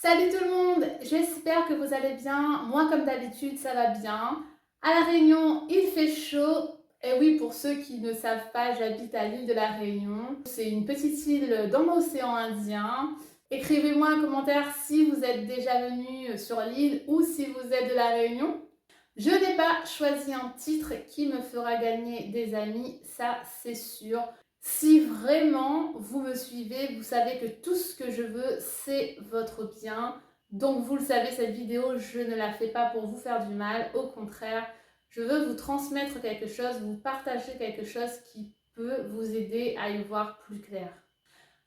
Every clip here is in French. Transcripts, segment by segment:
Salut tout le monde, j'espère que vous allez bien. Moi, comme d'habitude, ça va bien. À La Réunion, il fait chaud. Et oui, pour ceux qui ne savent pas, j'habite à l'île de La Réunion. C'est une petite île dans l'océan Indien. Écrivez-moi un commentaire si vous êtes déjà venu sur l'île ou si vous êtes de La Réunion. Je n'ai pas choisi un titre qui me fera gagner des amis, ça c'est sûr. Si vraiment vous me suivez, vous savez que tout ce que je veux, c'est votre bien. Donc vous le savez, cette vidéo, je ne la fais pas pour vous faire du mal. Au contraire, je veux vous transmettre quelque chose, vous partager quelque chose qui peut vous aider à y voir plus clair.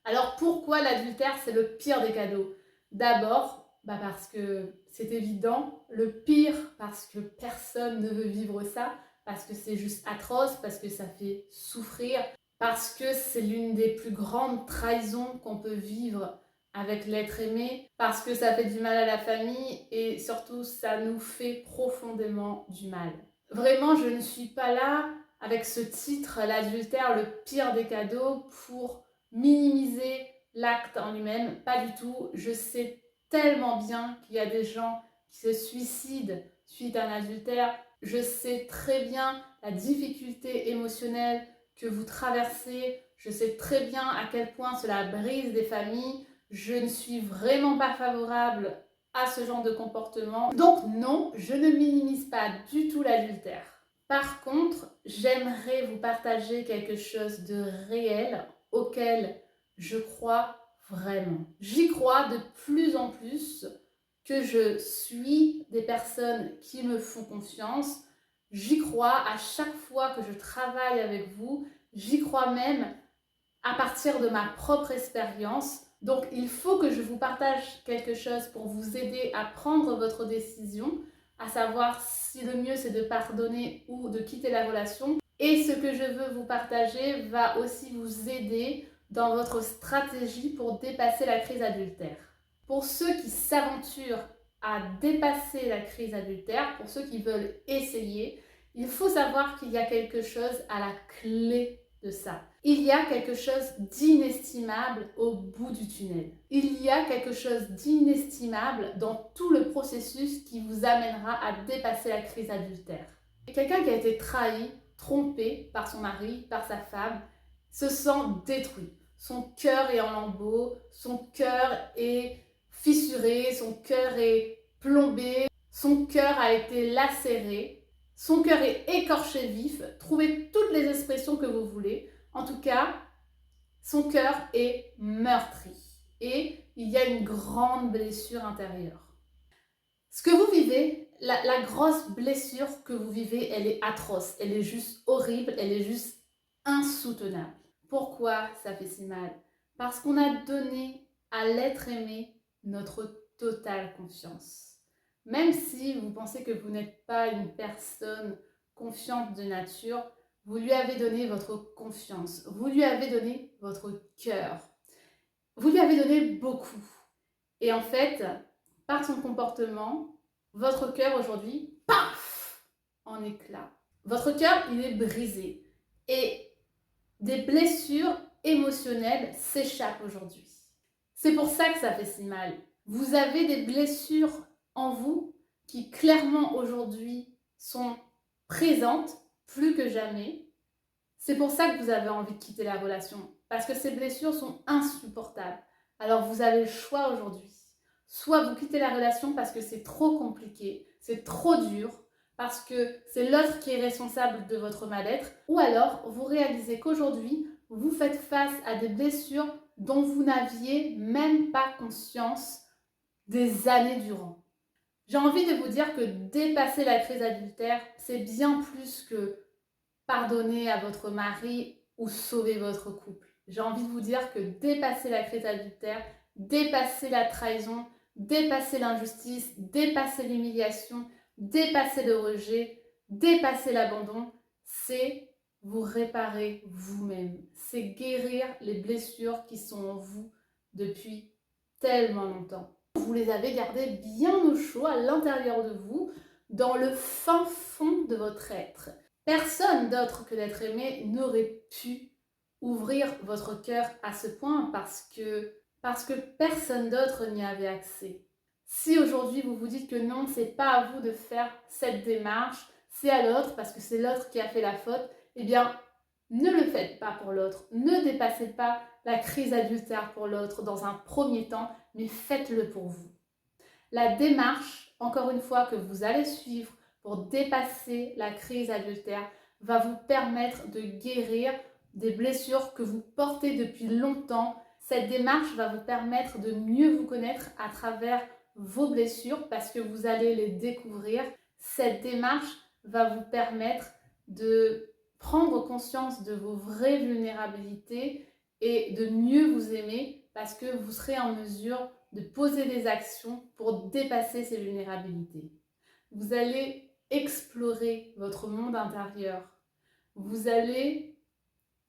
Alors pourquoi l'adultère, c'est le pire des cadeaux? D'abord, parce que c'est évident. Le pire, parce que personne ne veut vivre ça, parce que c'est juste atroce, parce que ça fait souffrir, parce que c'est l'une des plus grandes trahisons qu'on peut vivre avec l'être aimé, parce que ça fait du mal à la famille et surtout ça nous fait profondément du mal. Vraiment, je ne suis pas là avec ce titre, l'adultère, le pire des cadeaux, pour minimiser l'acte en lui-même, pas du tout. Je sais tellement bien qu'il y a des gens qui se suicident suite à un adultère. Je sais très bien la difficulté émotionnelle que vous traversez. Je sais très bien à quel point cela brise des familles. Je ne suis vraiment pas favorable à ce genre de comportement. Donc non, je ne minimise pas du tout l'adultère. Par contre, j'aimerais vous partager quelque chose de réel auquel je crois vraiment. J'y crois de plus en plus que je suis des personnes qui me font confiance. J'y crois à chaque fois que je travaille avec vous. J'y crois même à partir de ma propre expérience. Donc, il faut que je vous partage quelque chose pour vous aider à prendre votre décision, à savoir si le mieux c'est de pardonner ou de quitter la relation. Et ce que je veux vous partager va aussi vous aider dans votre stratégie pour dépasser la crise adultère. Pour ceux qui s'aventurent à dépasser la crise adultère, pour ceux qui veulent essayer, il faut savoir qu'il y a quelque chose à la clé de ça. Il y a quelque chose d'inestimable au bout du tunnel. Il y a quelque chose d'inestimable dans tout le processus qui vous amènera à dépasser la crise adultère. Quelqu'un qui a été trahi, trompé par son mari, par sa femme, se sent détruit. Son cœur est en lambeaux, son cœur est fissuré, son cœur est plombé, son cœur a été lacéré, son cœur est écorché vif. Trouvez toutes les expressions que vous voulez. En tout cas, son cœur est meurtri et il y a une grande blessure intérieure. Ce que vous vivez, la grosse blessure que vous vivez, elle est atroce, elle est juste horrible, elle est juste insoutenable. Pourquoi ça fait si mal? Parce qu'on a donné à l'être aimé notre totale confiance. Même si vous pensez que vous n'êtes pas une personne confiante de nature, vous lui avez donné votre confiance, vous lui avez donné votre cœur, vous lui avez donné beaucoup. Et en fait, par son comportement, votre cœur aujourd'hui, paf, en éclats. Votre cœur, il est brisé. Et des blessures émotionnelles s'échappent aujourd'hui. C'est pour ça que ça fait si mal. Vous avez des blessures en vous qui clairement aujourd'hui sont présentes plus que jamais. C'est pour ça que vous avez envie de quitter la relation, parce que ces blessures sont insupportables. Alors vous avez le choix aujourd'hui. Soit vous quittez la relation parce que c'est trop compliqué, c'est trop dur, parce que c'est l'autre qui est responsable de votre mal-être, ou alors vous réalisez qu'aujourd'hui, vous faites face à des blessures dont vous n'aviez même pas conscience des années durant. J'ai envie de vous dire que dépasser la crise adultère, c'est bien plus que pardonner à votre mari ou sauver votre couple. J'ai envie de vous dire que dépasser la crise adultère, dépasser la trahison, dépasser l'injustice, dépasser l'humiliation, dépasser le rejet, dépasser l'abandon, c'est vous réparer vous-même. C'est guérir les blessures qui sont en vous depuis tellement longtemps. Vous les avez gardées bien au chaud à l'intérieur de vous, dans le fin fond de votre être. Personne d'autre que l'être aimé n'aurait pu ouvrir votre cœur à ce point parce que personne d'autre n'y avait accès. Si aujourd'hui vous vous dites que non, c'est pas à vous de faire cette démarche, c'est à l'autre parce que c'est l'autre qui a fait la faute, eh bien, ne le faites pas pour l'autre. Ne dépassez pas la crise adultère pour l'autre dans un premier temps, mais faites-le pour vous. La démarche, encore une fois, que vous allez suivre pour dépasser la crise adultère va vous permettre de guérir des blessures que vous portez depuis longtemps. Cette démarche va vous permettre de mieux vous connaître à travers vos blessures parce que vous allez les découvrir. Cette démarche va vous permettre de prendre conscience de vos vraies vulnérabilités et de mieux vous aimer parce que vous serez en mesure de poser des actions pour dépasser ces vulnérabilités. Vous allez explorer votre monde intérieur. Vous allez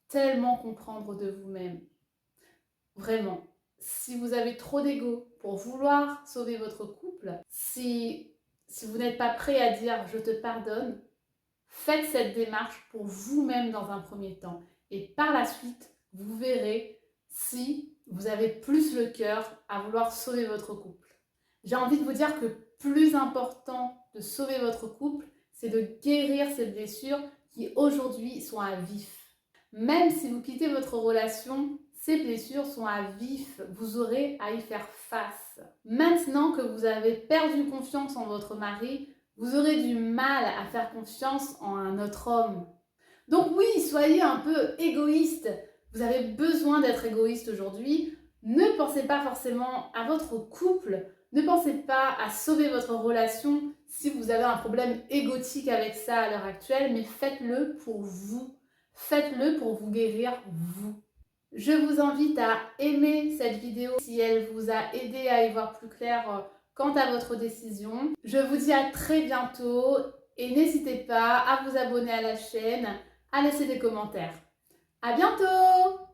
tellement comprendre de vous-même. Vraiment, si vous avez trop d'ego pour vouloir sauver votre couple, si vous n'êtes pas prêt à dire « je te pardonne », faites cette démarche pour vous-même dans un premier temps. Et par la suite, vous verrez si vous avez plus le cœur à vouloir sauver votre couple. J'ai envie de vous dire que plus important de sauver votre couple, c'est de guérir ces blessures qui aujourd'hui sont à vif. Même si vous quittez votre relation, ces blessures sont à vif, vous aurez à y faire face. Maintenant que vous avez perdu confiance en votre mari, vous aurez du mal à faire confiance en un autre homme. Donc oui, soyez un peu égoïste. Vous avez besoin d'être égoïste aujourd'hui. Ne pensez pas forcément à votre couple. Ne pensez pas à sauver votre relation si vous avez un problème égotique avec ça à l'heure actuelle, mais faites-le pour vous. Faites-le pour vous guérir, vous. Je vous invite à aimer cette vidéo si elle vous a aidé à y voir plus clair quant à votre décision. Je vous dis à très bientôt et n'hésitez pas à vous abonner à la chaîne, à laisser des commentaires. À bientôt!